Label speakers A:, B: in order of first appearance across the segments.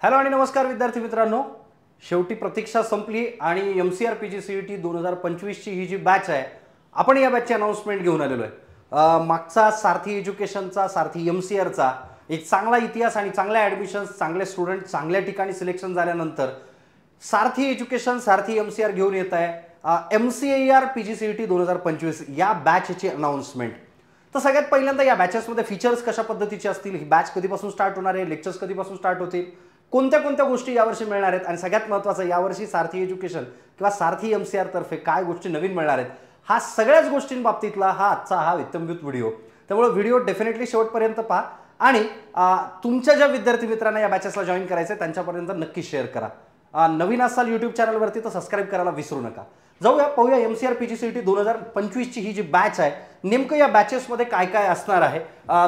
A: Hello आणि नमस्कार विद्यार्थी मित्रांनो, शेवटी प्रतीक्षा संपली आणि MCR PGCET 2025 ची ही जी बॅच आहे, आपण या बॅचची अनाउन्समेंट घेऊन आलेलो आहे। मागचा सारथी एज्युकेशनचा, सारथी MCRचा एक चांगला इतिहास आणि चांगल्या ॲडमिशन्स, चांगले स्टुडंट, चांगल्या ठिकाणी सिलेक्शन झाल्यानंतर सारथी एज्युकेशन, सारथी MCR घेऊन येत आहे MCR PGCET 2025 या बॅचची अनाउन्समेंट। तर सगळ्यात पहिल्यांदा या बॅचेसमध्ये फीचर्स कशा पद्धतीचे असतील, ही बॅच कधीपासून स्टार्ट होणार आहे, लेक्चर्स कधीपासून स्टार्ट होतील, कोणत्या कोणत्या गोष्टी यावर्षी मिळणार आहेत आणि सगळ्यात महत्त्वाचं यावर्षी सारथी एज्युकेशन किंवा सारथी MCR तर्फे काय गोष्टी नवीन मिळणार आहेत, हा सगळ्याच गोष्टींबाबतीतला हा इत्थंभूत व्हिडिओ। त्यामुळे व्हिडिओ डेफिनेटली शेवटपर्यंत पहा आणि तुमच्या ज्या विद्यार्थी मित्रांना या बॅचेसला जॉईन करायचं त्यांच्यापर्यंत नक्की शेअर करा। नवीन असाल यूट्यूब चॅनलवरती तर सबस्क्राईब करायला विसरू नका। जाऊया पाहूया MCR PGCET 2025 ची ही जी बॅच आहे, नेमकं या बॅचेसमध्ये काय काय असणार आहे,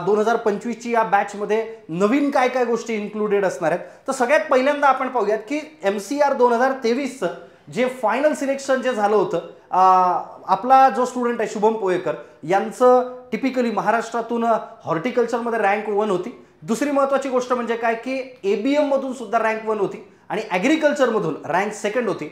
A: 2025 ची या बॅचमध्ये नवीन काय काय गोष्टी इन्क्लुडेड असणार आहेत। तर सगळ्यात पहिल्यांदा आपण पाहूयात की MCR 2023 चं जे फायनल सिलेक्शन जे झालं होतं, आपला जो स्टुडंट आहे शुभम पोयेकर यांचं टिपिकली महाराष्ट्रातून हॉर्टिकल्चरमध्ये रँक 1 होती। दुसरी महत्त्वाची गोष्ट म्हणजे काय की ABM मधून सुद्धा रँक 1 होती आणि ॲग्रिकल्चरमधून रँक 2 होती।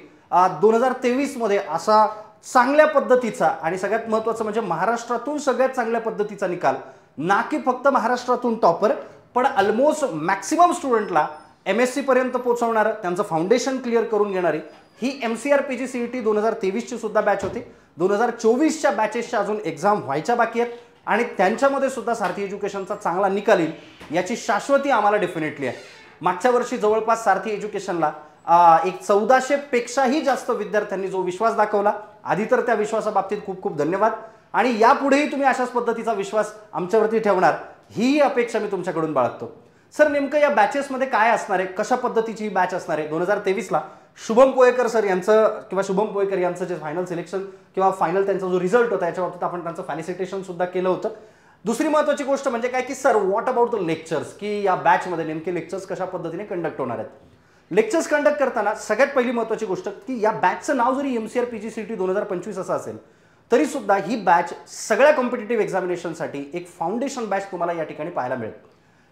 A: 2023 मध्ये असा चांगल्या पद्धतीचा आणि सगळ्यात महत्त्वाचं म्हणजे महाराष्ट्रातून सगळ्यात चांगल्या पद्धतीचा निकाल, ना की फक्त महाराष्ट्रातून टॉपर पण ऑलमोस्ट मॅक्सिमम स्टुडंटला MSc पर्यंत पोहोचवणारं, त्यांचं फाउंडेशन क्लिअर करून घेणारी ही MCR PGCET 2023 ची सुद्धा बॅच होती। 2024 च्या बॅचेसच्या अजून एक्झाम व्हायच्या बाकी आहेत आणि त्यांच्यामध्ये सुद्धा सारथी एज्युकेशनचा चांगला निकाल येईल याची शाश्वती आम्हाला डेफिनेटली आहे। मागच्या वर्षी जवळपास सारथी एज्युकेशनला एक 1400 पेक्षाही जास्त विद्यार्थ्यांनी जो विश्वास दाखवला, आधी तर त्या विश्वासाबाबतीत खूप खूप धन्यवाद आणि यापुढेही तुम्ही अशाच पद्धतीचा विश्वास आमच्यावरती ठेवणार ही अपेक्षा मी तुमच्याकडून बाळगतो। सर, नेमकं या बॅचेसमध्ये काय असणार आहे, कशा पद्धतीची ही बॅच असणार आहे? 2023 ला शुभम पोयेकर सर यांचं किंवा शुभम पोयेकर यांचं जे फायनल सिलेक्शन किंवा फायनल त्यांचा जो रिझल्ट होता याच्या बाबतीत आपण त्यांचं फेलिसिटेशन सुद्धा केलं होतं। दुसरी महत्त्वाची गोष्ट म्हणजे काय की sir, what about the lectures, की या बॅचमध्ये नेमके लेक्चर्स कशा पद्धतीने कंडक्ट होणार आहेत? लेक्चर्स कंडक्ट करताना सगळ्यात पहिली महत्त्वाची गोष्ट की या बॅचचं नाव जरी MCR PGCET 2025 असं असेल तरी सुद्धा ही बॅच सगळ्या कॉम्पिटिटिव्ह एक्झामिनेशनसाठी एक फाउंडेशन बॅच तुम्हाला या ठिकाणी पाहायला मिळेल।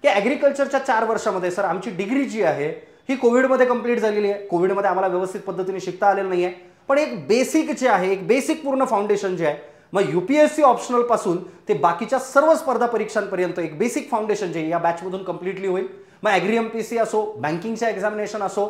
A: की ॲग्रिकल्चरच्या 4 वर्षामध्ये सर आमची डिग्री जी आहे ही कोविडमध्ये कंप्लीट झालेली आहे। कोविडमध्ये आम्हाला व्यवस्थित पद्धतीने शिकता आलेलं नाही आहे, पण एक बेसिक जे आहे, एक बेसिक पूर्ण फाउंडेशन जे आहे, मग UPSC ऑप्शनल पासून ते बाकीच्या सर्व स्पर्धा परीक्षांपर्यंत एक बेसिक फाउंडेशन जे या बॅचमधून कंप्लीटली होईल। मग ॲग्री MPC असो, बँकिंगच्या एक्झामिनेशन असो,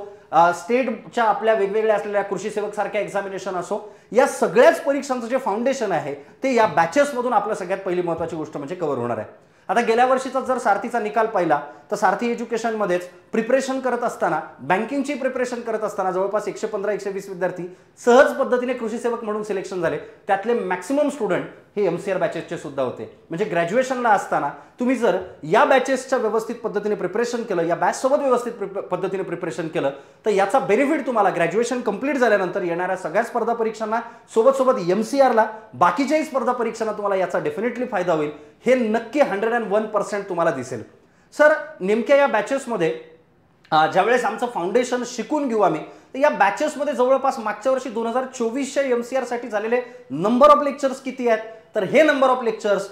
A: स्टेटच्या आपल्या वेगवेगळ्या असलेल्या कृषी सेवक सारख्या एक्झामिनेशन असो, या सगळ्याच परीक्षांचं जे फाउंडेशन आहे ते या बॅचेसमधून आपल्या सगळ्यात पहिली महत्त्वाची गोष्ट म्हणजे कव्हर होणार आहे। आता गेल्या वर्षीचा जर सारथीचा निकाल पाहिला तर सारथी एज्युकेशनमध्येच प्रिपरेशन करत असताना, बँकिंगची प्रिपरेशन करत असताना जवळपास 115-120 विद्यार्थी सहज पद्धतीने कृषी सेवक म्हणून सिलेक्शन झाले। त्यातले मॅक्सिमम स्टुडंट हे MCR बॅचेसचे सुद्धा होते। म्हणजे ग्रॅज्युएशनला असताना तुम्ही जर या बॅचेसच्या व्यवस्थित पद्धतीने प्रिपरेशन केलं, या बॅचसोबत व्यवस्थित पद्धतीने प्रिपरेशन केलं तर याचा बेनिफिट तुम्हाला ग्रॅज्युएशन कंप्लीट झाल्यानंतर येणाऱ्या सगळ्या स्पर्धा परीक्षांना सोबत MCRला, बाकीच्याही स्पर्धा परीक्षांना तुम्हाला याचा डेफिनेटली फायदा होईल, हे नक्की 101% तुम्हाला दिसेल। सर, नेमक्या या बॅचेसमध्ये ज्यावेळेस आमचं फाउंडेशन शिकून घेऊ आम्ही, तर या बॅचेसमध्ये जवळपास मागच्या वर्षी 2024च्या MCR साठी झालेले नंबर ऑफ लेक्चर्स किती आहेत? तर हे नंबर ऑफ लेक्चर्स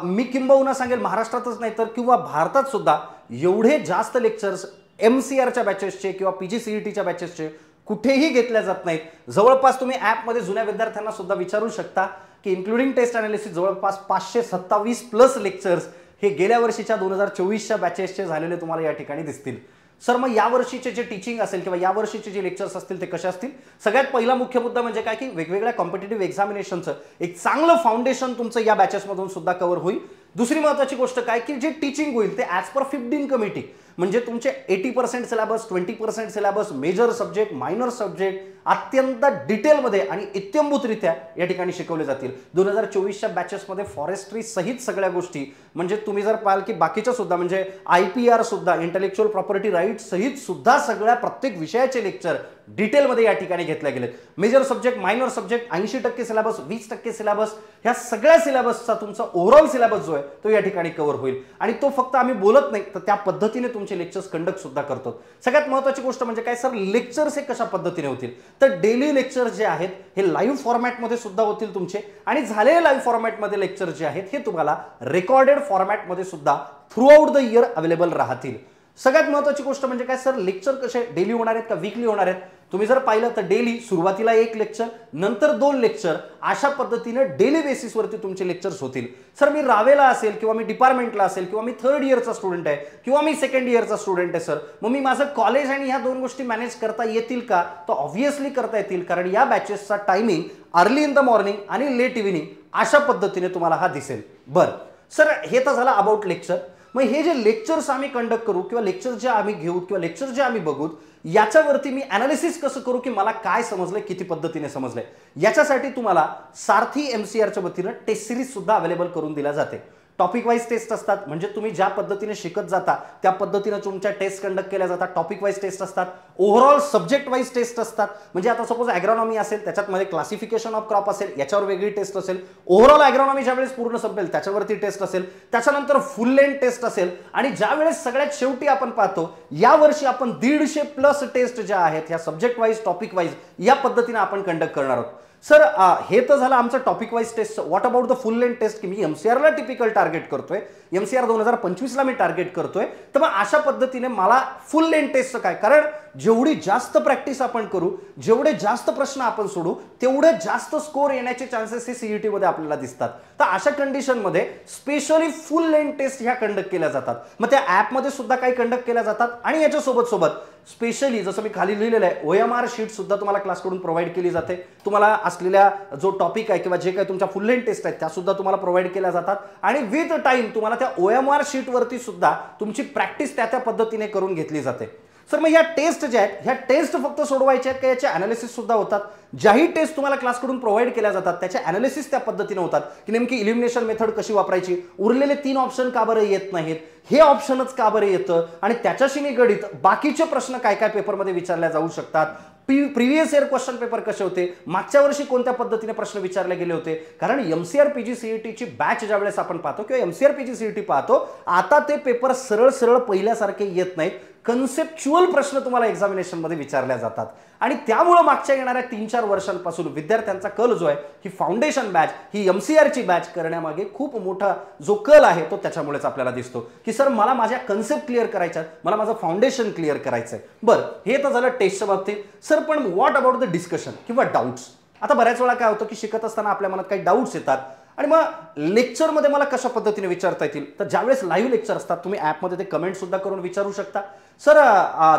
A: मी किंबहुना सांगेल महाराष्ट्रातच नाही तर किंवा भारतात सुद्धा एवढे जास्त लेक्चर्स MCRच्या बॅचेसचे किंवा PGCETच्या बॅचेसचे कुठेही घेतल्या जात नाहीत। जवळपास तुम्ही ॲपमध्ये जुन्या विद्यार्थ्यांना सुद्धा विचारू शकता की इन्क्लुडिंग टेस्ट अनालिसिस जवळपास 527+ लेक्चर्स हे गेल्या वर्षीच्या 2024च्या बॅचेसचे झालेले तुम्हाला या ठिकाणी दिसतील। सर, मग या वर्षीचे जे टीचिंग असेल किंवा या वर्षीचे जे लेक्चर्स असतील ते कसे असतील? सगळ्यात पहिला मुख्य मुद्दा म्हणजे काय की वेगवेगळ्या कॉम्पिटिटिव्ह एक्झामिनेशनचं एक चांगलं फाउंडेशन तुमचं या बॅचेसमधून सुद्धा कव्हर होईल। दुसरी महत्त्वाची गोष्ट काय की जे टीचिंग होईल ते ॲज पर 15 कमिटी, म्हणजे तुमचे 80% syllabus, 20% syllabus, major subject, minor subject अत्यंत डिटेलमध्ये आणि इत्थंभूतरित्या या ठिकाणी शिकवले जातील। 2024च्या बॅचेसमध्ये फॉरेस्ट्री सहित सगळ्या गोष्टी, म्हणजे तुम्ही जर पाहाल की बाकीच्या सुद्धा म्हणजे IPR सुद्धा, इंटेलेक्च्युअल प्रॉपर्टी राईट सहित सुद्धा सगळ्या प्रत्येक विषयाचे लेक्चर डिटेलमध्ये या ठिकाणी घेतले गेले। Major subject, minor subject 80% syllabus, 20% syllabus, ह्या सगळ्या सिलेबसचा तुमचा ओव्हरऑल सिलेबस जो आहे तो या ठिकाणी कव्हर होईल आणि तो फक्त आम्ही बोलत नाही तर त्या पद्धतीने तुमचे लेक्चर्स कंडक्ट सुद्धा करतो। सगळ्यात महत्त्वाची गोष्ट म्हणजे काय सर, लेक्चर्स हे कशा पद्धतीने होतील? तर डेली लेक्चर्स जे आहेत हे लाईव्ह फॉर्मॅटमध्ये सुद्धा होतील तुमचे आणि झालेले लाईव्ह फॉर्मॅटमध्ये लेक्चर जे आहेत हे तुम्हाला रेकॉर्डेड फॉर्मॅटमध्ये सुद्धा through out the year available राहतील। सगळ्यात महत्त्वाची गोष्ट म्हणजे काय सर, लेक्चर कसे डेली होणार आहेत का वीकली होणार आहेत? तुम्ही जर पाहिलं तर डेली सुरुवातीला 1 लेक्चर, नंतर 2 लेक्चर, अशा पद्धतीने डेली बेसिसवरती तुमचे लेक्चर्स होतील. सर मी रावेला असेल किंवा मी डिपार्टमेंटला असेल किंवा मी 3rd इयरचा स्टुडंट आहे किंवा मी 2nd इयरचा स्टुडंट आहे सर, मग मी माझं कॉलेज आणि ह्या 2 गोष्टी मॅनेज करता येतील का? तर ऑब्व्हियसली करता येतील, कारण या बॅचेसचा timing early in the morning आणि लेट इव्हिनिंग अशा पद्धतीने तुम्हाला हा दिसेल. बरं सर, हे तर झालं अबाउट लेक्चर. मग हे जे लेक्चर्स आम्ही कंडक्ट करू किंवा लेक्चर जे आम्ही घेऊ किंवा लेक्चर जे आम्ही बघू, याच्यावरती मी अनालिसिस कसं करू की मला काय समजलंय, किती पद्धतीने समजलंय, याच्यासाठी तुम्हाला सारथी MCRच्या वतीनं टेस्ट सिरीज सुद्धा अवेलेबल करून दिल्या जाते. टॉपिक वाईज टेस्ट असतात, म्हणजे तुम्ही ज्या पद्धतीने शिकत जाता त्या पद्धतीने तुमच्या टेस्ट कंडक्ट केल्या जातात. टॉपिक वाईज टेस्ट असतात, ओव्हरऑल सब्जेक्ट वाईज टेस्ट असतात. म्हणजे आता सपोज ॲग्रॉनॉमी असेल, त्याच्यामध्ये क्लासिफिकेशन ऑफ क्रॉप असेल, याच्यावर वेगळी टेस्ट असेल. ओव्हरऑल ॲग्रॉनॉमी ज्यावेळेस पूर्ण संपेल त्याच्यावरती टेस्ट असेल. त्याच्यानंतर फुल लेंथ टेस्ट असेल. आणि ज्यावेळेस सगळ्यात शेवटी आपण पाहतो, यावर्षी आपण 150+ टेस्ट ज्या आहेत या सब्जेक्ट वाईज टॉपिक वाईज या पद्धतीने आपण कंडक्ट करणार आहोत. सर हे तर झालं आमचं topic wise test. What about the full length test, की मी MCRला टिपिकल टार्गेट करतोय, MCR 2025ला मी टार्गेट करतोय, तर मग अशा पद्धतीने मला फुल लेंथ टेस्टचं काय, कारण जेवढी जास्त प्रॅक्टिस आपण करू, जेवढे जास्त प्रश्न आपण सोडू, तेवढे जास्त स्कोर येण्याचे चान्सेस हे CET मध्ये आपल्याला दिसतात. तर अशा कंडिशनमध्ये स्पेशली फुल लेंथ टेस्ट ह्या कंडक्ट केल्या जातात. मग त्या ॲपमध्ये सुद्धा काही कंडक्ट केल्या जातात आणि याच्या सोबत स्पेशली जसं मी खाली लिहिलेलं आहे, OMR शीट सुद्धा तुम्हाला क्लासकडून प्रोव्हाइड केली जाते. तुम्हाला असलेल्या जो टॉपिक आहे किंवा जे काही तुमच्या फुल लेंथ टेस्ट आहेत त्या सुद्धा तुम्हाला प्रोव्हाइड केल्या जातात. आणि विथ टाइम तुम्हाला त्या OMR शीटवरती सुद्धा तुमची प्रॅक्टिस त्या पद्धतीने करून घेतली जाते. सर मग ह्या टेस्ट ज्या आहेत, ह्या टेस्ट फक्त सोडवायच्या आहेत का याचे अनालिसिस सुद्धा होतात? ज्याही टेस्ट तुम्हाला क्लासकडून प्रोव्हाइड केल्या जातात त्याचे अनालिसिस त्या पद्धतीने होतात की नेमकी इलिमिनेशन मेथड कशी वापरायची, उरलेले 3 ऑप्शन का बरं येत नाहीत, हे ऑप्शनच का बरं येतं, आणि त्याच्याशी निगडीत बाकीचे प्रश्न काय काय पेपरमध्ये विचारले जाऊ शकतात, प्रिव्हियस इयर क्वेश्चन पेपर कसे होते, मागच्या वर्षी कोणत्या पद्धतीने प्रश्न विचारले गेले होते. कारण MCR PG CET ची बॅच ज्यावेळेस आपण पाहतो किंवा MCR PG CET पाहतो, आता ते पेपर सरळ पहिल्यासारखे येत नाहीत. कन्सेप्च्युअल प्रश्न तुम्हाला एक्झामिनेशन मध्ये विचारल्या जातात. आणि त्यामुळे मागच्या येणाऱ्या 3-4 वर्षांपासून विद्यार्थ्यांचा कल जो आहे, ही फाउंडेशन बॅच, ही MCR ची बॅच करण्यामागे खूप मोठा जो कल आहे तो त्याच्यामुळेच आपल्याला दिसतो की सर मला माझ्या कन्सेप्ट क्लिअर करायच्या, मला माझं फाउंडेशन क्लिअर करायचंय. बरं, हे तर झालं टेस्टच्या बाबतीत. सर पण व्हॉट अबाउट द डिस्कशन किंवा डाऊट्स? आता बऱ्याच वेळा काय होतं की शिकत असताना आपल्या मनात काही डाऊट्स येतात आणि मग लेक्चरमध्ये मला कशा पद्धतीने विचारता येतील. तर ज्यावेळेस लाईव्ह लेक्चर असतात तुम्ही ॲपमध्ये ते कमेंट सुद्धा करून विचारू शकता. सर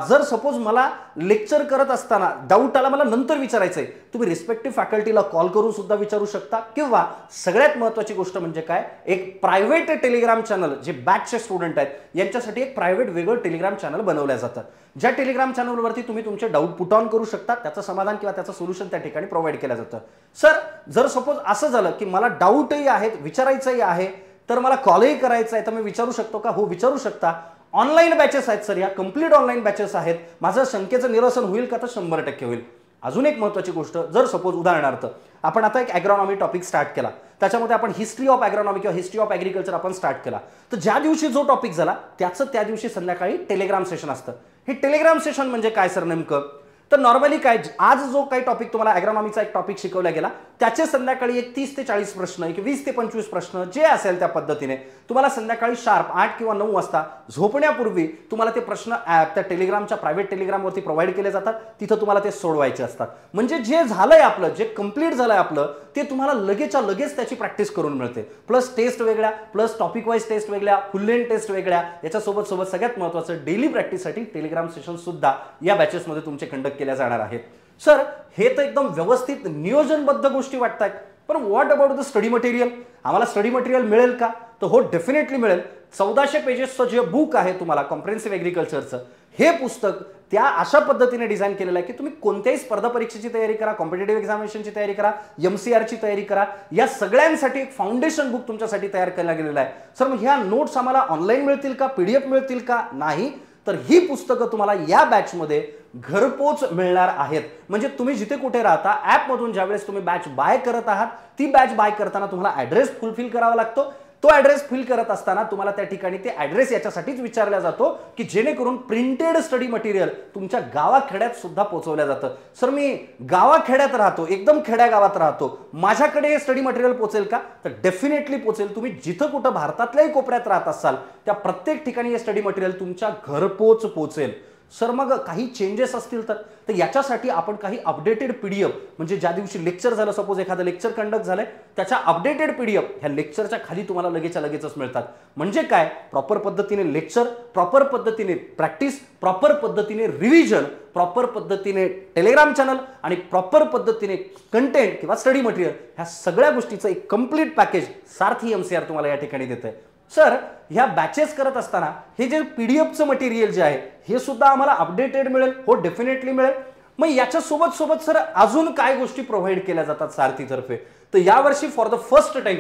A: जर सपोज मला लेक्चर करत असताना डाऊट आला, मला नंतर विचारायचं आहे, तुम्ही रिस्पेक्टिव्ह फॅकल्टीला कॉल करून सुद्धा विचारू शकता. किंवा सगळ्यात महत्त्वाची गोष्ट म्हणजे काय, एक प्रायव्हेट टेलिग्राम चॅनल, जे बॅचचे स्टुडंट आहेत यांच्यासाठी एक प्रायव्हेट वेगळं टेलिग्राम चॅनल बनवलं जातं. ज्या टेलिग्राम चॅनलवरती तुम्ही तुमचे डाऊट पुट ऑन करू शकता, त्याचं समाधान किंवा त्याचं सोल्युशन त्या ठिकाणी प्रोव्हाइड केलं जातं. सर जर सपोज असं झालं की मला डाऊटही आहेत, विचारायचंही आहे, तर मला कॉलही करायचा आहे, तर मी विचारू शकतो का? हो, विचारू शकता. ऑनलाईन बॅचेस आहेत सर, या कंप्लीट ऑनलाईन बॅचेस आहेत. माझं शंकेचं निरसन होईल का? तर 100% होईल. अजून एक महत्त्वाची गोष्ट, जर सपोज उदाहरणार्थ आपण आता एक ॲग्रॉनॉमी टॉपिक स्टार्ट केला, त्याच्यामध्ये आपण हिस्ट्री ऑफ ॲग्रॉनॉमी किंवा हिस्ट्री ऑफ ॲग्रिकल्चर आपण स्टार्ट केला, तर ज्या दिवशी जो टॉपिक झाला त्याचं त्या दिवशी संध्याकाळी टेलिग्राम सेशन असतं. हे टेलिग्राम सेशन म्हणजे काय सर नेमकं? तर नॉर्मली काय, आज जो काही टॉपिक तुम्हाला ॲग्रॉनॉमीचा एक टॉपिक शिकवला गेला त्याचे संध्याकाळी एक 30 ते 40 प्रश्न, एक 20 ते 25 प्रश्न जे असेल त्या पद्धतीने तुम्हाला संध्याकाळी शार्प 8 किंवा 9 वाजता झोपण्यापूर्वी तुम्हाला ते प्रश्न त्या टेलिग्रामच्या प्रायव्हेट टेलिग्रामवरती प्रोव्हाइड केले जातात. तिथं तुम्हाला ते सोडवायचे असतात. म्हणजे जे झालंय आपलं, जे कंप्लीट झालंय आपलं, ते तुम्हाला लगेचच्या लगेच त्याची प्रॅक्टिस करून मिळते. प्लस टेस्ट वेगळ्या, प्लस टॉपिक वाईज टेस्ट वेगळ्या, फुल लेंथ टेस्ट वेगळ्या, याच्यासोबत सगळ्यात महत्त्वाचं डेली प्रॅक्टिससाठी टेलिग्राम सेशन सुद्धा या बॅचेसमध्ये तुमचे कंडक्ट केल्या जाणार आहेत. सर हे तर एकदम व्यवस्थित नियोजनबद्ध गोष्टी वाटतात, पण what about the study material? आम्हाला स्टडी मटेरियल मिळेल का? तर हो, डेफिनेटली मिळेल. 1400 पेजेसचं जे बुक आहे तुम्हाला कॉम्प्रिहेन्सिव्ह ॲग्रिकल्चरचं, हे पुस्तक त्या अशा पद्धतीने डिझाईन केलेलं आहे की तुम्ही कोणत्याही स्पर्धा परीक्षेची तयारी करा, कॉम्पिटेटिव्ह एक्झामिनेशनची तयारी करा, MCRची तयारी करा, या सगळ्यांसाठी एक फाउंडेशन बुक तुमच्यासाठी तयार केला गेलेला आहे. सर मग ह्या नोट्स आम्हाला ऑनलाईन मिळतील का, PDF मिळतील का? नाही, तर ही पुस्तकं तुम्हाला या बॅचमध्ये घरपोच मिळणार आहेत. म्हणजे तुम्ही जिथे कुठे राहता, ॲपमधून ज्यावेळेस तुम्ही बॅच बाय करत आहात, ती बॅच बाय करताना तुम्हाला ॲड्रेस फुलफिल करावा लागतो. तो ॲड्रेस फिल करत असताना तुम्हाला त्या ठिकाणी ते ॲड्रेस याच्यासाठीच विचारला जातो की जेणेकरून प्रिंटेड स्टडी मटेरियल तुमच्या गावाखेड्यात सुद्धा पोहोचवलं जातं. सर मी गावाखेड्यात राहतो, एकदम खेड्या गावात राहतो, माझ्याकडे हे स्टडी मटेरियल पोहोचेल का? तर डेफिनेटली पोहोचेल. तुम्ही जिथं कुठं भारतातल्याही कोपऱ्यात राहत असाल त्या प्रत्येक ठिकाणी हे स्टडी मटेरियल तुमच्या घरपोच पोहोचेल. सर मग काही चेंजेस असतील तर याच्यासाठी आपण काही अपडेटेड पीडीएफ, म्हणजे ज्या दिवशी लेक्चर झालं, सपोज एखादं लेक्चर कंडक्ट झालंय त्याच्या अपडेटेड पीडीएफ ह्या लेक्चरच्या खाली तुम्हाला लगेचच मिळतात. म्हणजे काय, प्रॉपर पद्धतीने लेक्चर, प्रॉपर पद्धतीने प्रॅक्टिस, प्रॉपर पद्धतीने रिव्हिजन, प्रॉपर पद्धतीने टेलिग्राम चॅनल आणि प्रॉपर पद्धतीने कंटेंट किंवा स्टडी मटेरियल, ह्या सगळ्या गोष्टीचं एक कंप्लीट पॅकेज सारथी एमसीआर तुम्हाला या ठिकाणी देतंय. सर ह्या बॅचेस करत असताना हे जे पीडीएफचं मटेरियल जे आहे हे सुद्धा आम्हाला अपडेटेड मिळेल? हो, डेफिनेटली मिळेल. मग याच्या सोबत सर अजून काय गोष्टी प्रोव्हाइड केल्या जातात सारथीतर्फे? तर यावर्षी फॉर द फर्स्ट टाइम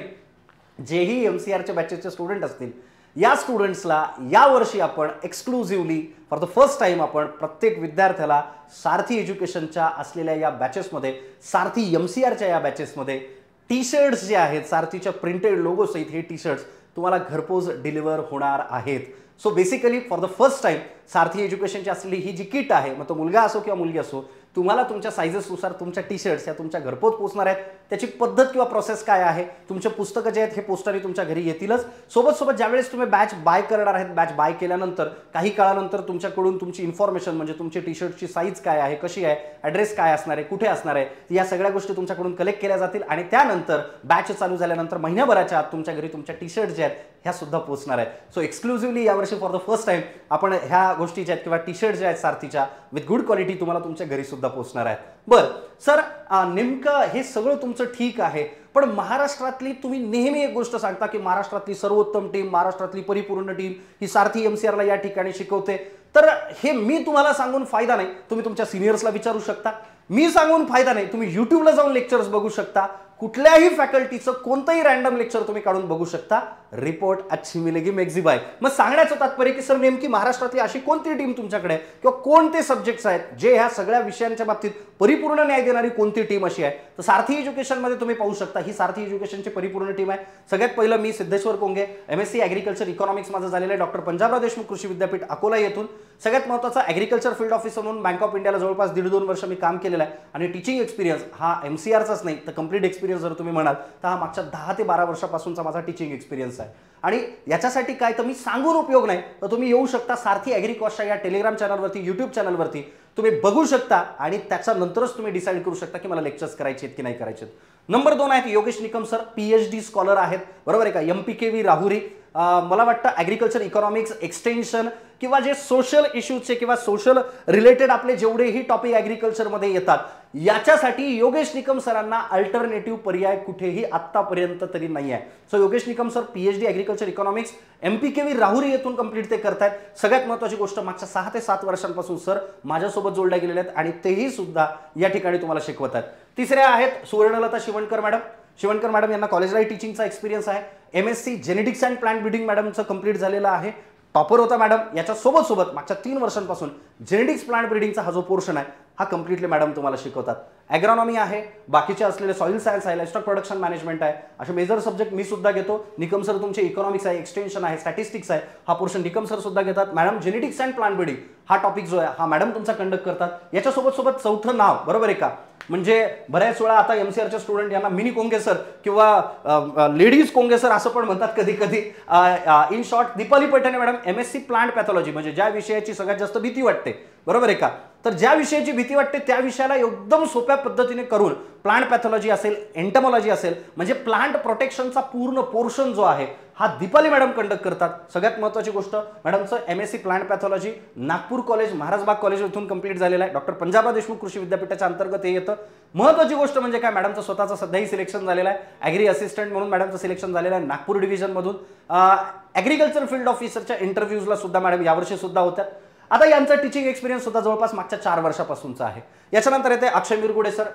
A: जेही एमसीआरच्या बॅचेसचे स्टुडंट असतील या स्टुडंट्सला यावर्षी आपण exclusively for the first time आपण प्रत्येक विद्यार्थ्याला सारथी एज्युकेशनच्या असलेल्या या बॅचेसमध्ये, सारथी एमसीआरच्या या बॅचेसमध्ये टी शर्ट्स जे आहेत सारथीच्या प्रिंटेड लोगो सहित हे टी शर्ट्स तुम्हाला घरपोच डिलिव्हर होणार आहेत. So basically for the first time Sarathi एज्युकेशनची असलेली ही जी किट आहे, मग तो मुलगा असो किंवा मुलगी असो, तुम्हाला तुमच्या सायझेसनुसार तुमच्या टी शर्ट्स या तुमच्या घरपोच पोहोचणार आहेत. त्याची पद्धत किंवा प्रोसेस काय आहे, तुमचे पुस्तकं जे आहेत हे पोस्टाने तुमच्या घरी येतीलच. सोबत ज्यावेळेस तुम्ही बॅच बाय करणार आहेत, बॅच बाय केल्यानंतर काही काळानंतर तुमच्याकडून तुमची इन्फॉर्मेशन म्हणजे तुमची टी शर्टची साईज काय आहे, कशी आहे, ॲड्रेस काय असणार आहे, कुठे असणार आहे, या सगळ्या गोष्टी तुमच्याकडून कलेक्ट केल्या जातील आणि त्यानंतर बॅच चालू झाल्यानंतर महिन्याभराच्या आत तुमच्या घरी तुमच्या टी शर्ट जे आहेत ह्या सुद्धा पोहोचणार आहेत. सो एक्सक्लुझिव्हली यावर्षी फॉर द फर्स्ट टाइम आपण ह्या गोष्टी ज्या आहेत किंवा टी शर्ट ज्या आहेत सारथीच्या विथ गुड क्वालिटी तुम्हाला तुमच्या घरी सुद्धा पोहोचणार आहेत. बरं सर, नेमकं हे सगळं तुमचं ठीक आहे, पण महाराष्ट्रातली तुम्ही नेहमी एक गोष्ट सांगता की महाराष्ट्रातली सर्वोत्तम टीम, महाराष्ट्रातली परिपूर्ण टीम ही सारथी एमसीआरला या ठिकाणी शिकवते. तर हे मी तुम्हाला सांगून फायदा नाही, तुम्ही तुमच्या सिनियर्सला विचारू शकता. मी सांगून फायदा नाही, तुम्ही युट्यूबला जाऊन लेक्चर्स बघू शकता. कुठल्याही फॅकल्टीचं कोणतंही रॅन्डम लेक्चर तुम्ही काढून बघू शकता. रिपोर्ट अच्छी मिलेगी मेक्झिबाय. मग सांगण्याचं तात्पर्य की सर नेमकी महाराष्ट्रातली अशी कोणती टीम तुमच्याकडे आहे किंवा कोणते सब्जेक्ट्स आहेत जे ह्या सगळ्या विषयांच्या बाबतीत परिपूर्ण न्याय देणारी कोणती टीम अशी आहे? तर सारथी एज्युकेशनमध्ये तुम्ही पाहू शकता ही सारथी एज्युकेशनची परिपूर्ण टीम आहे. सगळ्यात पहिलं मी सिद्धेश्वर कोंगे, MSc ॲग्रिकल्चर इकॉनॉमिक्स माझं झालेलं आहे डॉक्टर पंजाबराव देशमुख कृषी विद्यापीठ अकोला येथून. सगळ्यात महत्त्वाचा ॲग्रिकल्चर फील्ड ऑफिसर म्हणून बँक ऑफ इंडियाला जवळपास 1.5-2 वर्ष मी काम केलेलं आहे आणि टीचिंग एक्सपिरियन्स हा एमसीआरचाच नाही तर कंप्लीट एक्सपिरियन्स जर तुम्ही म्हणाल तर हा मागच्या 10 ते 12 वर्षापासूनचा माझा टीचिंग एक्सपिरियन्स आहे. आणि याच्यासाठी काय तर मी सांगून उपयोग नाही, तर तुम्ही येऊ शकता सारथी ॲग्रिकॉसच्या या टेलिग्राम चॅनलवरती, यूट्यूब चॅनलवरती तुम्ही बघू शकता आणि त्याच्यानंतरच तुम्ही डिसाईड करू शकता की मला लेक्चर्स करायचे आहेत की नाही करायचे. नंबर 2 आहेत Yogesh Nikam sir, PhD scholar आहेत, बरोबर आहे का, MPKV राहुरी. मला वाटतं ॲग्रिकल्चर इकॉनॉमिक्स एक्सटेन्शन किंवा जे सोशल इश्यूजचे किंवा सोशल रिलेटेड आपले जेवढेही टॉपिक ॲग्रिकल्चरमध्ये येतात याच्यासाठी योगेश निकम सरांना अल्टरनेटिव्ह पर्याय कुठेही आत्तापर्यंत तरी नाही आहे. So Yogesh Nikam sir PhD agriculture economics MPKV Rahuri येथून कंप्लीट ते करतायत. सगळ्यात महत्त्वाची गोष्ट मागच्या 6 ते 7 वर्षांपासून सर माझ्यासोबत जोडल्या गेलेल्या आहेत आणि तेही सुद्धा या ठिकाणी तुम्हाला शिकवत आहेत. तिसऱ्या आहेत सुवर्णलता शिवणकर मॅडम. शिवणकर मॅडम यांना कॉलेजला टीचिंगचा एक्सपिरियन्स आहे. MSc genetics and plant breeding मॅडमचं कंप्लीट झालेलं आहे. टॉपर होता मॅडम. याच्या सोबत मागच्या 3 वर्षांपासून जेनेटिक्स प्लांट ब्रीडिंगचा हा जो पोर्शन आहे हा कम्प्लिटली मॅडम तुम्हाला शिकवतात. ॲग्रॉनॉमी आहे, बाकीचे असलेले सॉइल सायन्स आहे, लाईव्हस्टॉक प्रोडक्शन मॅनेजमेंट आहे, असे मेजर सब्जेक्ट मी सुद्धा घेतो. निकम सर तुमचे इकॉनॉमिक्स आहे, एक्सटेन्शन आहे, स्टॅटिस्टिक्स आहे, हा पोर्शन निकम सर सुद्धा घेतात. Madam genetics and plant breeding हा टॉपिक जो आहे हा मॅडम तुमचा कंडक्ट करतात. याच्यासोबत चौथं नाव, बरोबर आहे का, म्हणजे बऱ्याच वेळा आता एमसीआरचे स्टुडंट यांना मिनी कोंगे सर किंवा लेडीज कोंगे सर असं पण म्हणतात कधी कधी. In short Deepali Paithane madam, MSc plant pathology, म्हणजे ज्या विषयाची सगळ्यात जास्त भीती वाटते, बरोबर आहे का, तर ज्या विषयाची भीती वाटते त्या विषयाला एकदम सोप्या पद्धतीने करून प्लांट पॅथॉलॉजी असेल, एंटमॉलॉजी असेल, म्हणजे प्लांट प्रोटेक्शनचा पूर्ण पोर्शन जो आहे हा दीपाली मॅडम कंडक्ट करतात. सगळ्यात महत्त्वाची गोष्ट मॅडमचं MSc plant pathology Nagpur college, Maharajbagh college इथून कंप्लीट झालेलं आहे. डॉक्टर पंजाबराव देशमुख कृषी विद्यापीठाच्या अंतर्गत हे येतं. महत्त्वाची गोष्ट म्हणजे काय, मॅडमचं स्वतःचं सध्याही सिलेक्शन झालेलं आहे. ॲग्री असिस्टंट म्हणून मॅडमचं सिलेक्शन झालेलं आहे नागपूर डिव्हिजनमधून. ॲग्रिकल्चर फील्ड ऑफिसरच्या इंटरव्ह्यूजला सुद्धा मॅडम यावर्षी सुद्धा होत्या. आता यांचा टीचिंग एक्सपिरियन्स सुद्धा जवळपास मागच्या 4 वर्षापासूनचा आहे. याच्यानंतर येते अक्षय मिरगुडे सर,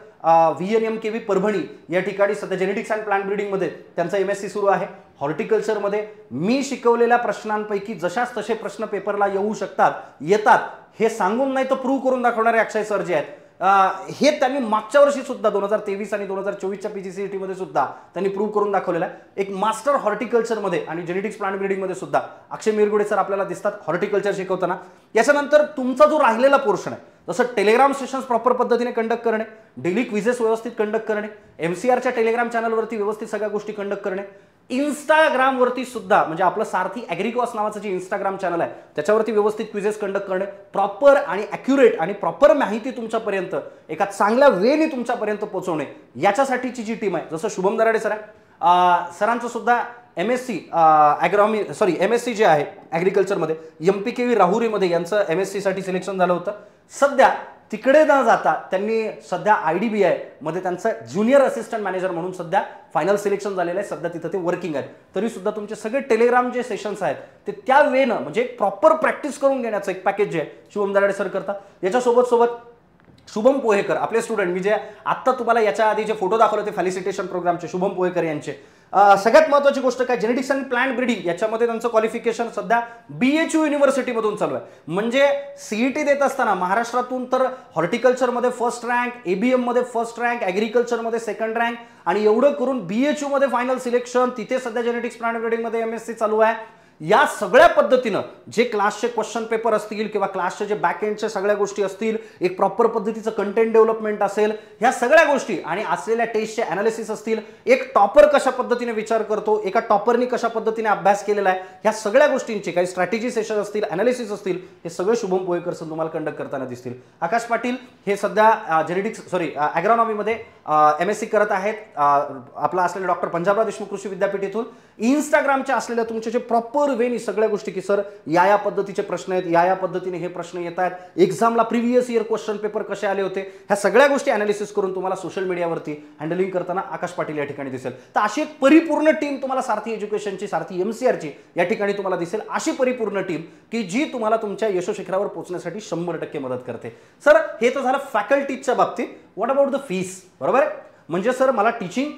A: VNMKV परभणी या ठिकाणी सध्या जेनेटिक्स अँड प्लांट ब्रीडिंगमध्ये त्यांचा MSc सुरू आहे. हॉर्टिकल्चरमध्ये मी शिकवलेल्या प्रश्नांपैकी जशाच तसे प्रश्न पेपरला येऊ शकतात, येतात, हे सांगून नाही तर प्रूव्ह करून दाखवणारे अक्षय सर जे आहेत. हे त्यांनी मागच्या वर्षी सुद्धा 2023 आणि 2024च्या PGCET मध्ये सुद्धा त्यांनी प्रूव्ह करून दाखवलेलं आहे. एक मास्टर हॉर्टिकल्चरमध्ये आणि जेनेटिक्स प्लांट ब्रीडिंगमध्ये सुद्धा अक्षय मिरगुडे सर आपल्याला दिसतात हॉर्टिकल्चर शिकवताना. याच्यानंतर तुमचा जो राहिलेला पोर्शन आहे, जसं टेलिग्राम सेशन्स प्रॉपर पद्धतीने कंडक्ट करणे, डेली क्विजेस व्यवस्थित कंडक्ट करणे, MCRच्या टेलिग्राम चॅनलवरती व्यवस्थित सगळ्या गोष्टी कंडक्ट करणे, इंस्टाग्रामवरती सुद्धा म्हणजे आपलं सारथी ॲग्रिकॉस नावाचं जे इंस्टाग्राम चॅनल आहे त्याच्यावरती व्यवस्थित क्विजेस कंडक्ट करणे, प्रॉपर आणि ॲक्युरेट आणि प्रॉपर माहिती तुमच्यापर्यंत एका चांगल्या वेने तुमच्यापर्यंत पोहोचवणे, याच्यासाठीची जी टीम आहे, जसं शुभम दराडे सर आहे, सरांचं सुद्धा MSc MSc जे आहे ॲग्रिकल्चरमध्ये MPKV राहुरीमध्ये यांचं MSc साठी सिलेक्शन झालं होतं. सध्या तिकडे न जाता त्यांनी सध्या IDBI मध्ये त्यांचं ज्युनियर असिस्टंट मॅनेजर म्हणून सध्या फायनल सिलेक्शन झालेलं आहे. सध्या तिथं ते वर्किंग आहेत. तरी सुद्धा तुमचे सगळे टेलिग्राम जे सेशन्स आहेत ते त्या वेनं म्हणजे प्रॉपर प्रॅक्टिस करून घेण्याचं एक पॅकेज जे आहे शुभम दराडे सर करतात. याच्यासोबत शुभम पोहेकर आपले स्टुडंट, मी जे आत्ता तुम्हाला याच्या आधी जे फोटो दाखवले होते फॅलिसिटेशन प्रोग्रामचे शुभम पोहेकर यांचे, सगळ्यात महत्त्वाची गोष्ट काय, जेनेटिक्स आणि प्लांट ब्रीडिंग याच्यामध्ये त्यांचं क्वालिफिकेशन सध्या BHU युनिव्हर्सिटीमधून चालू आहे. म्हणजे CET देत असताना महाराष्ट्रातून तर हॉर्टिकल्चरमध्ये फर्स्ट रँक, ABM मध्ये फर्स्ट रँक, ॲग्रिकल्चरमध्ये सेकंड रँक आणि एवढं करून BHU मध्ये फायनल सिलेक्शन, तिथे सध्या जेनेटिक्स प्लांट ब्रीडिंगमध्ये MSc चालू आहे. या सगळ्या पद्धतीनं जे क्लासचे क्वेश्चन पेपर असतील किंवा क्लासचे जे बॅक एंडच्या सगळ्या गोष्टी असतील, एक प्रॉपर पद्धतीचं कंटेंट डेव्हलपमेंट असेल, ह्या सगळ्या गोष्टी आणि असलेल्या टेस्टचे अनालिसिस असतील, एक टॉपर कशा पद्धतीने विचार करतो, एका टॉपरनी कशा पद्धतीने अभ्यास केलेला आहे, ह्या सगळ्या गोष्टींची काही स्ट्रॅटेजी सेशन असतील, अनालिसिस असतील, हे सगळे शुभम पोहेकर सर तुम्हाला कंडक्ट करताना दिसतील. आकाश पाटील हे सध्या ॲग्रॉनॉमीमध्ये MSc करत आहेत. आपला असलेले डॉक्टर पंजाबराव देशमुख कृषी विद्यापीठ इथून इंस्टाग्रामच्या असलेल्या तुमचे जे प्रॉपर वेनी सगळ्या गोष्टी की सर या पद्धतीचे प्रश्न आहेत, या पद्धतीने हे प्रश्न येत आहेत, एक्झामला प्रिव्हियस इयर क्वेश्चन पेपर कसे आले होते, ह्या सगळ्या गोष्टी अनालिसिस करून तुम्हाला सोशल मीडियावरती हँडलिंग करताना आकाश पाटील या ठिकाणी दिसेल. तर अशी एक परिपूर्ण टीम तुम्हाला सारथी एज्युकेशनची, सारथी MCRची या ठिकाणी तुम्हाला दिसेल. अशी परिपूर्ण टीम की जी तुम्हाला तुमच्या यशोशिखरावर पोहोचण्यासाठी 100% मदत करते. सर हे तर झालं फॅकल्टीच्या बाबतीत. व्हॉट अबाउट द फीस, बरोबर आहे? म्हणजे सर मला टीचिंग,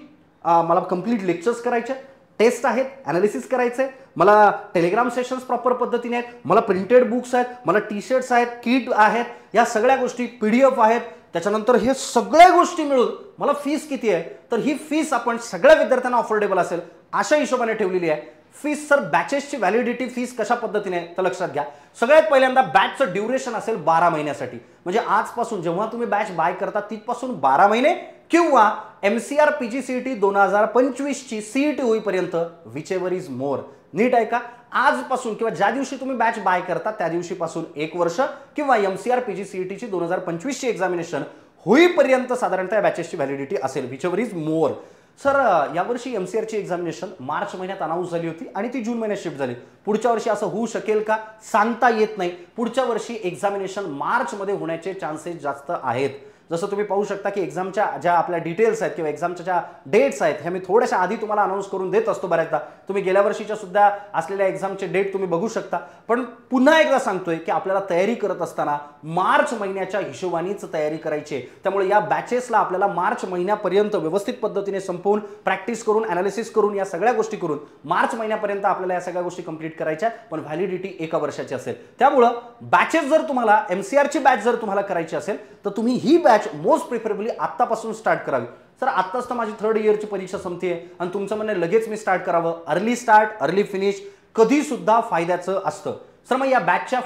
A: मला कंप्लीट लेक्चर्स करायचे, टेस्ट आहेत, अनालिसिस करायचे, मला टेलिग्राम सेशन्स प्रॉपर पद्धतीने आहेत, मला प्रिंटेड बुक्स आहेत, मला टी-शर्ट्स आहेत, किट आहेत, या सगळ्या गोष्टी PDF आहेत, त्याच्यानंतर हे सगळ्या गोष्टी मिळून मला फीस किती आहे, तर ही फीस आपण सगळ्या विद्यार्थ्यांना अफोर्डेबल असेल अशा हिशोबाने ठेवलेली आहे. फीस सर बॅचेसची व्हॅलिडिटी फीस कशा पद्धतीने तर लक्षात घ्या. सगळ्यात पहिल्यांदा बॅचचं ड्युरेशन असेल 12 महिन्यासाठी. म्हणजे आजपासून जेव्हा तुम्ही बॅच बाय करता तिथपासून 12 महिने किंवा MCR PGCET 2025 ची CET होईपर्यंत, विच एव्हर इज मोर. नीट आहे का? आजपासून किंवा ज्या दिवशी तुम्ही बॅच बाय करता त्या दिवशीपासून 1 वर्ष किंवा MCR PGCET ची 2025 ची एक्झामिनेशन होईपर्यंत साधारणतः बॅचेसची व्हॅलिडिटी असेल, which ever is more. Sir यावर्षी MCRची एक्झामिनेशन मार्च महिन्यात अनाऊन्स झाली होती आणि ती जून महिन्यात शिफ्ट झाली. पुढच्या वर्षी असं होऊ शकेल का सांगता येत नाही. पुढच्या वर्षी एक्झामिनेशन मार्चमध्ये होण्याचे चान्सेस जास्त आहेत. जसं तुम्ही पाहू शकता की एक्झामच्या ज्या आपल्या डिटेल्स आहेत किंवा एक्झामच्या ज्या डेट्स आहेत ह्या मी थोड्याशा आधी तुम्हाला अनाऊन्स करून देत असतो बऱ्याचदा. तुम्ही गेल्या वर्षीच्या सुद्धा असलेल्या एक्झामचे डेट तुम्ही बघू शकता. पण पुन्हा एकदा सांगतोय की आपल्याला तयारी करत असताना मार्च महिन्याच्या हिशोबानेच तयारी करायची आहे. त्यामुळे या बॅचेसला आपल्याला मार्च महिन्यापर्यंत व्यवस्थित पद्धतीने संपवून प्रॅक्टिस करून अनालिसिस करून या सगळ्या गोष्टी करून मार्च महिन्यापर्यंत आपल्याला या सगळ्या गोष्टी कंप्लीट करायच्या, पण व्हॅलिडिटी 1 वर्षाची असेल. त्यामुळं बॅचेस जर तुम्हाला MCRची बॅच जर तुम्हाला करायची असेल तर तुम्ही ही बॅच मोस्ट प्रिफरेबली आत्तापासून स्टार्ट करावी. सर आत्ताच तर माझी 3rd इयरची परीक्षा संपते आणि तुमचं म्हणणं लगेच मी स्टार्ट करावं. अर्ली स्टार्ट अर्ली फिनिश कधी सुद्धा फायद्याचं असतं. सर मग या बॅचच्या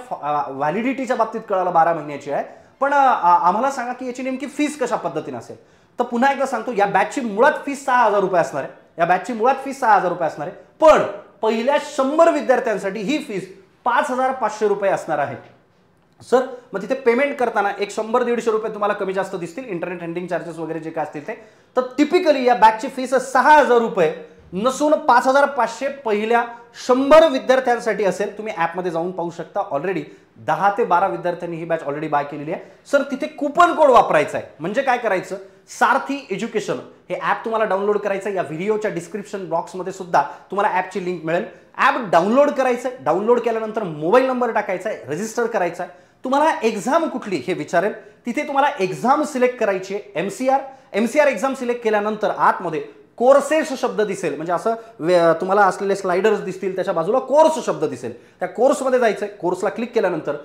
A: व्हॅलिडिटीच्या बाबतीत कळालं 12 महिन्याची आहे, पण आम्हाला सांगा की याची नेमकी फीस कशा पद्धतीने असेल. तर पुन्हा एकदा सांगतो, या बॅचची मुळात फीस 6,000 रुपये असणार आहे. या बॅचची मुळात फीस 6,000 रुपये असणार आहे, पण पहिल्या 100 विद्यार्थ्यांसाठी ही फीस 5,500 रुपये असणार आहे. सर मग तिथे पेमेंट करताना एक 100-150 रुपये तुम्हाला कमी जास्त दिसतील, इंटरनेट हँडलिंग चार्जेस वगैरे जे काय असतील ते. तर टिपिकली या बॅचची फीस 6,000 रुपये नसून 5,500 पहिल्या 100 विद्यार्थ्यांसाठी असेल. तुम्ही ॲपमध्ये जाऊन पाहू शकता. ऑलरेडी 10 ते 12 विद्यार्थ्यांनी ही बॅच ऑलरेडी बाय केलेली आहे. सर तिथे कुपन कोड वापरायचा आहे. म्हणजे काय करायचं, सारथी एज्युकेशन हे ॲप तुम्हाला डाउनलोड करायचं. या व्हिडिओच्या डिस्क्रिप्शन बॉक्समध्ये सुद्धा तुम्हाला ॲपची लिंक मिळेल. ॲप डाउनलोड करायचं. डाउनलोड केल्यानंतर मोबाईल नंबर टाकायचा आहे, रजिस्टर करायचा आहे. तुम्हाला एक्झाम कुठली हे विचारेल. तिथे तुम्हाला एक्झाम सिलेक्ट करायची आहे. MCR एक्झाम सिलेक्ट केल्यानंतर आतमध्ये कोर्सेस शब्द दिसेल. म्हणजे असं तुम्हाला असलेले स्लाइडर्स दिसतील, त्याच्या बाजूला कोर्स शब्द दिसेल. त्या कोर्समध्ये जायचं आहे. कोर्सला क्लिक केल्यानंतर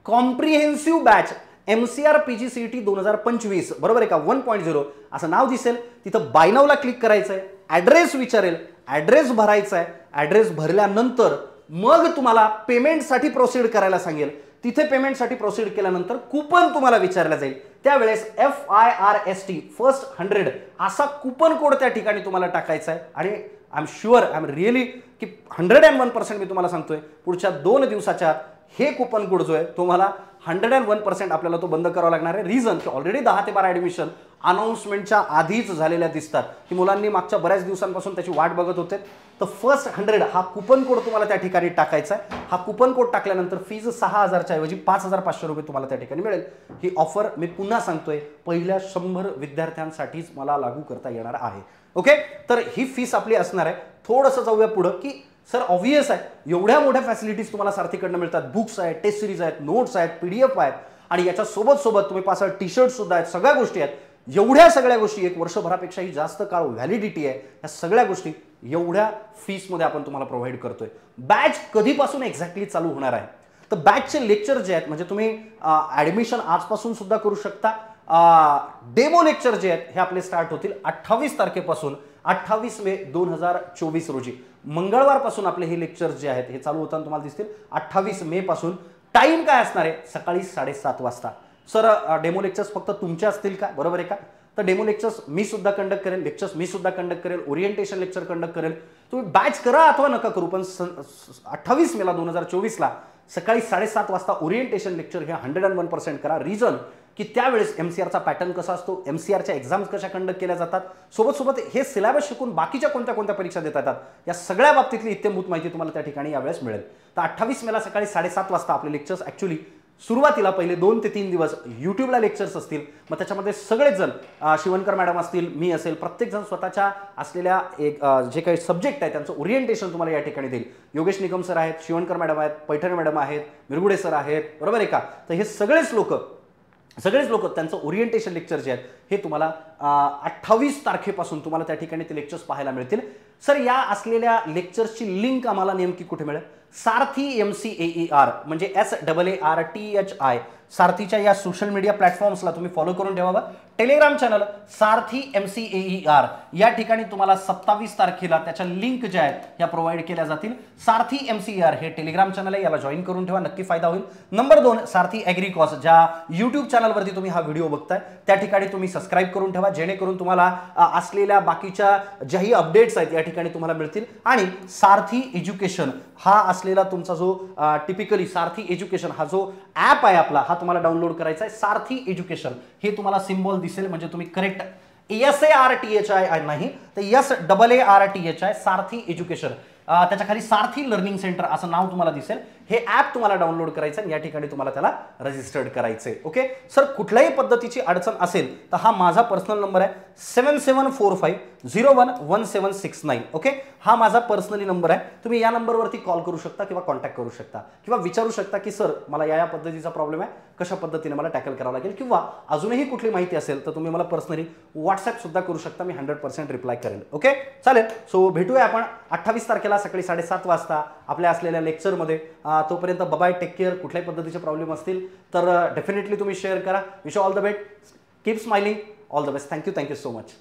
A: कॉम्प्रिहेन्सिव्ह बॅच MCR PGCET 2025 बरोबर आहे का 1.0 असं नाव दिसेल, तिथं बाय नावला क्लिक करायचं आहे, ॲड्रेस विचारेल, ॲड्रेस भरायचा आहे, ॲड्रेस भरल्यानंतर मग तुम्हाला पेमेंटसाठी प्रोसीड करायला सांगेल, तिथे पेमेंटसाठी प्रोसीड केल्यानंतर कुपन तुम्हाला विचारला जाईल, त्यावेळेस FIRST फर्स्ट 100 असा कुपन कोड त्या ठिकाणी तुम्हाला टाकायचा आहे आणि I am sure, I am really की 101% मी तुम्हाला सांगतोय पुढच्या 2 दिवसाच्या आत हे कुपन कोड जो आहे तुम्हाला 101% आपल्याला तो बंद करावा लागणार आहे. रिझन की ऑलरेडी 10 ते 12 ॲडमिशन अनाउन्समेंटच्या आधीच झालेल्या दिसतात की मुलांनी मागच्या बऱ्याच दिवसांपासून त्याची वाट बघत होते. तर फर्स्ट 100 हा कुपन कोड तुम्हाला त्या ठिकाणी टाकायचा आहे. हा कुपन कोड टाकल्यानंतर फीज 6,000च्या ऐवजी 5,500 रुपये तुम्हाला त्या ठिकाणी मिळेल. ही ऑफर मी पुन्हा सांगतोय पहिल्या 100 विद्यार्थ्यांसाठीच मला लागू करता येणार आहे. ओके, तर ही फीस आपली असणार आहे. थोडंसं जाऊया पुढं की सर ऑब्वियस आहे एवढ्या मोठ्या फॅसिलिटीज तुम्हाला सारथीकडनं मिळतात, बुक्स आहेत, टेस्ट सिरीज आहेत, नोट्स आहेत, PDF आहेत आणि याच्या सोबत तुम्ही पास टी-शर्ट सुद्धा आहेत, सगळ्या गोष्टी आहेत. एवढ्या सगळ्या गोष्टी एक वर्षभरापेक्षाही जास्त काळ व्हॅलिडिटी आहे, या सगळ्या गोष्टी एवढ्या फीसमध्ये आपण तुम्हाला प्रोव्हाइड करतोय. बॅच कधीपासून एक्झॅक्टली चालू होणार आहे, तर बॅचचे लेक्चर जे आहेत म्हणजे तुम्ही ॲडमिशन आजपासून सुद्धा करू शकता. डेमो लेक्चर जे आहेत हे आपले स्टार्ट होतील 28 तारखेपासून 28 मे 2024 रोजी मंगळवारपासून आपले हे लेक्चर जे आहेत हे चालू होताना तुम्हाला दिसतील 28 मे पासून. टाइम काय असणार आहे, सकाळी 7:30 वाजता. सर डेमो लेक्चर्स फक्त तुमचे असतील का, बरोबर आहे का? तर डेमो लेक्चर्स मी सुद्धा कंडक्ट करेल, लेक्चर्स मी सुद्धा कंडक्ट करेल, ओरिएंटेशन लेक्चर कंडक्ट करेल. तुम्ही बॅच करा अथवा नका करू, पण 28 मेला 2024ला सकाळी 7:30 वाजता ओरिएंटेशन लेक्चर हे 101% करा. रिझन की त्यावेळेस MCRचा पॅटर्न कसा असतो, MCRच्या एक्झाम्स कशा कंडक्ट केल्या जातात, सोबत हे सिलेबस शिकून बाकीच्या कोणत्या परीक्षा देता येतात, या सगळ्या बाबतीतली इत्यंभूत माहिती तुम्हाला त्या ठिकाणी यावेळेस मिळेल. तर 28 मेला सकाळी 7:30 वाजता आपले लेक्चर्स ॲक्च्युली सुरुवातीला पहिले 2 ते 3 दिवस यूट्यूबला लेक्चर्स असतील. मग त्याच्यामध्ये सगळेच जण शिवणकर मॅडम असतील, मी असेल, प्रत्येकजण स्वतःच्या असलेल्या एक जे काही सब्जेक्ट आहे त्यांचं ओरिएंटेशन तुम्हाला या ठिकाणी देईल. योगेश निकम सर आहेत, शिवणकर मॅडम आहेत, पैठणे मॅडम आहेत, मिरगुडे सर आहेत, बरोबर आहे का? तर हे सगळेच लोक त्यांचं ओरिएंटेशन लेक्चर जे आहेत हे तुम्हाला 28 तारखेपासून तुम्हाला त्या ठिकाणी ते लेक्चर्स पाहायला मिळतील. सर या असलेल्या लेक्चर्सची लिंक आम्हाला नेमकी कुठे मिळेल? सारथी MCAER म्हणजे SAARTHI सारथीच्या या सोशल मीडिया प्लॅटफॉर्म्सला तुम्ही फॉलो करून ठेवावं. टेलिग्राम चॅनल सारथी MCAER या ठिकाणी तुम्हाला 27 तारखेला त्याच्या लिंक ज्या आहेत या प्रोव्हाइड केल्या जातील. सारथी MCAER हे टेलिग्राम चॅनल आहे, याला जॉईन करून ठेवा, नक्की फायदा होईल. नंबर 2 सारथी ॲग्रिकॉस ज्या यूट्यूब चॅनलवरती तुम्ही हा व्हिडिओ बघताय त्या ठिकाणी तुम्ही सबस्क्राईब करून ठेवा, जेणेकरून तुम्हाला असलेल्या बाकीच्या ज्याही अपडेट्स आहेत या ठिकाणी तुम्हाला मिळतील. आणि सारथी एज्युकेशन हा असलेला तुमचा जो टिपिकली सारथी एज्युकेशन हा जो ॲप आहे आपला हा तुम्हाला डाउनलोड करायचा आहे. सारथी एज्युकेशन हे तुम्हाला सिम्बॉल दिसेल म्हणजे तुम्ही करेक्ट SARTHI नाही तर SAARTHI सारथी एज्युकेशन, त्याच्या खाली सारथी लर्निंग सेंटर असं नाव तुम्हाला दिसेल. हे ॲप तुम्हाला डाउनलोड करायचं आणि या ठिकाणी तुम्हाला त्याला रजिस्टर्ड करायचंय. ओके सर, कुठल्याही पद्धतीची अडचण असेल तर हा माझा पर्सनल नंबर आहे 7745011769. ओके, हा माझा पर्सनली नंबर आहे. तुम्ही या नंबरवरती कॉल करू शकता किंवा कॉन्टॅक्ट करू शकता किंवा विचारू शकता की सर मला या पद्धतीचा प्रॉब्लेम आहे, कशा पद्धतीने मला टॅकल करावं लागेल, किंवा अजूनही कुठली माहिती असेल तर तुम्ही मला पर्सनली व्हॉट्सअप सुद्धा करू शकता, मी 100% रिप्लाय करेल. ओके चालेल. सो भेटूया आपण 28 तारखेला सकाळी 7:30 वाजता आपल्या असलेल्या लेक्चरमध्ये. तोपर्यंत बाय, टेक केअर. कुठल्याही पद्धतीचे प्रॉब्लेम असतील तर डेफिनेटली तुम्ही शेअर करा. Wish all the best, keep smiling, all the best. Thank you so much.